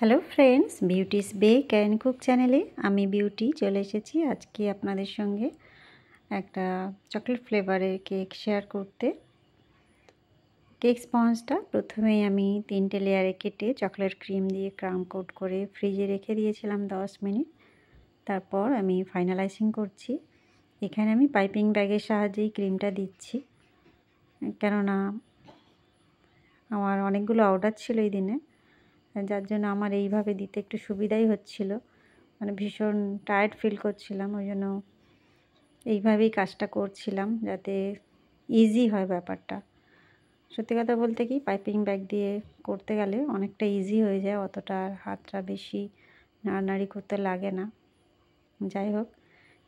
Hello friends, Beauty's Bake and Cook চ্যানেলে আমি beauty চলে এসেছি আজকে আপনাদের সঙ্গে একটা চকলেট ফ্লেভারের কেক শেয়ার করতে। কেক স্পঞ্জটা প্রথমেই আমি 3টে লেয়ারে কেটে চকলেট ক্রিম দিয়ে ক্রাম কোট করে ফ্রিজে রেখে দিয়েছিলাম 10 মিনিট। তারপর আমি ফাইনালাইজিং করছি। এখানে আমি পাইপিং ব্যাগের সাহায্যেই ক্রিমটা দিচ্ছি, কেননা আমার অনেকগুলো অর্ডার ছিল এই দিনে, যার জন্য আমার এইভাবে দিতে একটু সুবিধাই হচ্ছিল। মানে ভীষণ টায়ার্ড ফিল করছিলাম, ওই জন্য এইভাবেই কাজটা করছিলাম যাতে ইজি হয় ব্যাপারটা। সত্যি কথা বলতে কি, পাইপিং ব্যাগ দিয়ে করতে গেলে অনেকটা ইজি হয়ে যায়, অতটা আর হাতটা বেশি নাড়ানাড়ি করতে লাগে না। যাই হোক,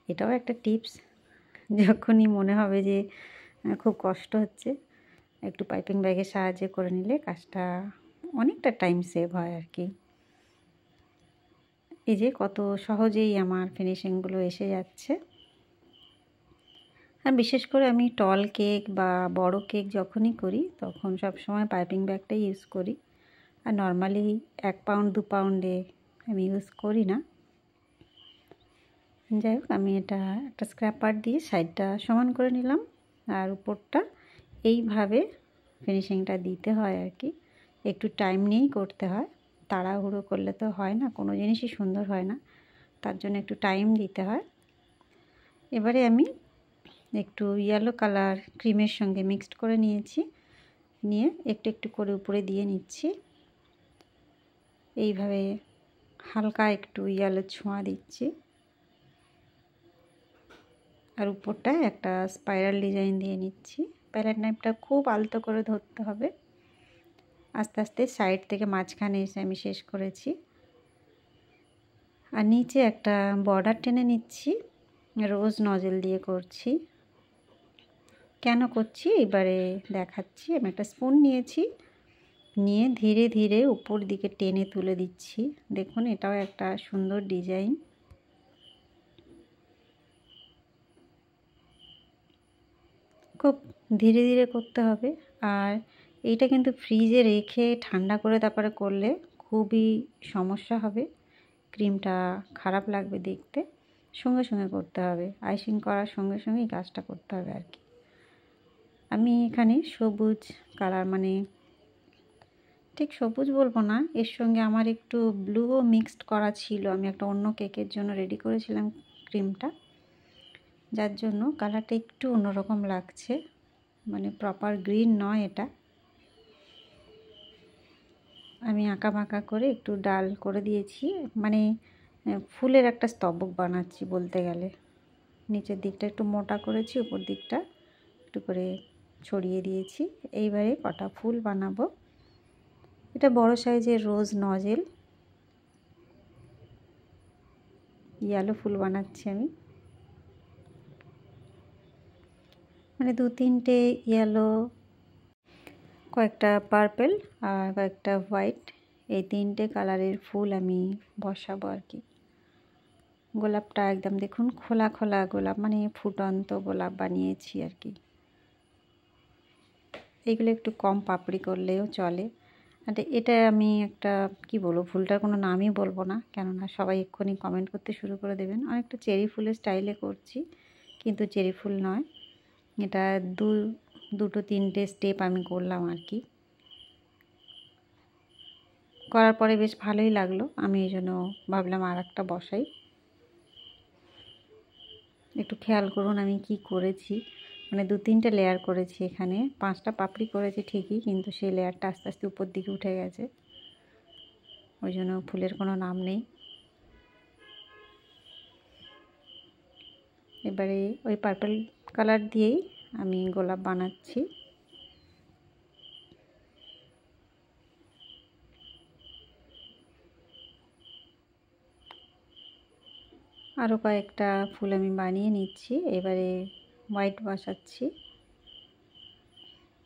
এটাও একটা টিপস, যখনই মনে হবে যে খুব কষ্ট হচ্ছে একটু পাইপিং ব্যাগের সাহায্যে করে নিলে কাজটা অনেকটা টাইম সেভ হয় আর কি। এই যে কত সহজেই আমার ফিনিশিংগুলো এসে যাচ্ছে। আর বিশেষ করে আমি টল কেক বা বড় কেক যখনই করি তখন সবসময় পাইপিং ব্যাগটাই ইউজ করি। আর নর্মালি 1 পাউন্ড 2 পাউন্ডে আমি ইউজ করি না। যাই হোক, আমি এটা একটা স্ক্র্যাপার দিয়ে সাইডটা সমান করে নিলাম, আর উপরটা এইভাবে ফিনিশিংটা দিতে হয় আর কি। একটু টাইম নিয়েই করতে হয়, তাড়াহুড়ো করলে তো হয় না, কোনো জিনিসই সুন্দর হয় না, তার জন্য একটু টাইম দিতে হয়। এবারে আমি একটু ইয়েলো কালার ক্রিমের সঙ্গে মিক্সড করে নিয়েছি, নিয়ে একটু একটু করে উপরে দিয়ে নিচ্ছি। এইভাবে হালকা একটু ইয়েলো ছোঁয়া দিচ্ছি, আর উপরটায় একটা স্পাইরাল ডিজাইন দিয়ে নিচ্ছি। প্যালেট নাইফটা খুব আলতো করে ধরতে হবে। আস্তে আস্তে সাইড থেকে মাঝখানে এসে আমি শেষ করেছি। আর নিচে একটা বর্ডার টেনে নিচ্ছি, রোজ নজেল দিয়ে করছি। কেন করছি এবারে দেখাচ্ছি। আমি একটা স্পুন নিয়েছি, নিয়ে ধীরে ধীরে উপর দিকে টেনে তুলে দিচ্ছি। দেখুন, এটাও একটা সুন্দর ডিজাইন। খুব ধীরে ধীরে করতে হবে। আর এইটা কিন্তু ফ্রিজে রেখে ঠান্ডা করে তারপরে করলে খুবই সমস্যা হবে, ক্রিমটা খারাপ লাগবে দেখতে। সঙ্গে সঙ্গে করতে হবে, আইসিং করার সঙ্গে সঙ্গেই কাজটা করতে হবে আর কি। আমি এখানে সবুজ কালার, মানে ঠিক সবুজ বলবো না, এর সঙ্গে আমার একটু ব্লুও মিক্সড করা ছিল। আমি একটা অন্য কেকের জন্য রেডি করেছিলাম ক্রিমটা, যার জন্য কালারটা একটু অন্যরকম লাগছে, মানে প্রপার গ্রিন নয় এটা। আমি আঁকা বাঁকা করে একটু ডাল করে দিয়েছি, মানে ফুলের একটা স্তবক বানাচ্ছি বলতে গেলে। নিচের দিকটা একটু মোটা করেছি, উপর দিকটা একটু করে ছড়িয়ে দিয়েছি। এইবারে কটা ফুল বানাবো। এটা বড় সাইজের রোজ নজেল, ইয়েলো ফুল বানাচ্ছি আমি। মানে 2-3টে ইয়েলো, কয়েকটা পার্পল আর কয়েকটা হোয়াইট, এই 3টে কালারের ফুল আমি বসাবো আর কি। গোলাপটা একদম দেখুন খোলা খোলা গোলাপ, মানে ফুটন্ত গোলাপ বানিয়েছি আর কি। এইগুলো একটু কম পাপড়ি করলেও চলে। আর এটা আমি একটা কি বলবো, ফুলটার কোনো নামই বলবো না, কেননা সবাই এক্ষুনি কমেন্ট করতে শুরু করে দেবেন। অনেকটা চেরি ফুলের স্টাইলে করছি, কিন্তু চেরি ফুল নয় এটা। দুটো 3টে স্টেপ আমি করলাম আর কি। করার পরে বেশ ভালোই লাগলো, আমি এই জন্য ভাবলাম আর একটা বসাই। একটু খেয়াল করুন আমি কি করেছি, মানে 2-3টে লেয়ার করেছি। এখানে 5টা পাপড়ি করেছি ঠিকই, কিন্তু সেই লেয়ারটা আস্তে আস্তে উপর দিকে উঠে গেছে, ওই জন্য ফুলের কোনো নাম নেই। এবারে ওই পার্পল কালার দিয়েই আমি গোলাপ বানাচ্ছি। আরও কয়েকটা ফুল আমি বানিয়ে নিচ্ছি। এবারে হোয়াইট বসাচ্ছি,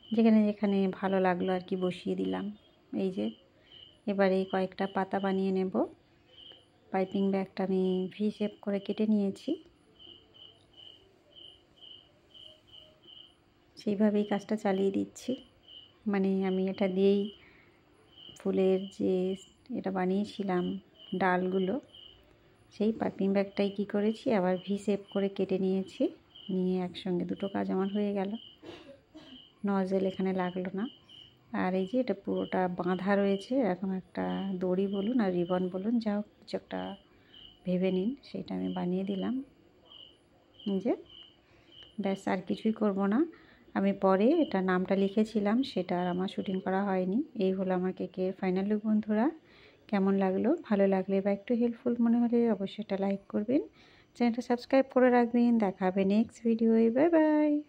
যেখানে যেখানে ভালো লাগলো আর কি বসিয়ে দিলাম। এই যে এবারে কয়েকটা পাতা বানিয়ে নেব। পাইপিং ব্যাগটা আমি ভি শেপ করে কেটে নিয়েছি, সেইভাবেই কাজটা চালিয়ে দিচ্ছি। মানে আমি এটা দিয়েই ফুলের যে এটা বানিয়েছিলাম ডালগুলো, সেই পাইপিং ব্যাগটাই কী করেছি আবার ভি শেপ করে কেটে নিয়েছি, নিয়ে একসঙ্গে দুটো কাজ আমার হয়ে গেল, নজেল এখানে লাগলো না। আর এই যে এটা পুরোটা বাঁধা রয়েছে, এরকম একটা দড়ি বলুন আর রিবন বলুন, যা হোক কিছু একটা ভেবে নিন, সেটা আমি বানিয়ে দিলাম। যে ব্যাস আর কিছুই করব না। আমি পরে এটা নামটা লিখেছিলাম, সেটা আর আমার শুটিং করা হয়নি। এই হলো আমার কেকের ফাইনাল লুক বন্ধুরা। কেমন লাগলো? ভালো লাগলে বা একটু হেল্পফুল মনে হলে অবশ্যই এটা লাইক করবেন, চ্যানেলটা সাবস্ক্রাইব করে রাখবেন। দেখা হবে নেক্সট ভিডিওয়ে। Bye bye.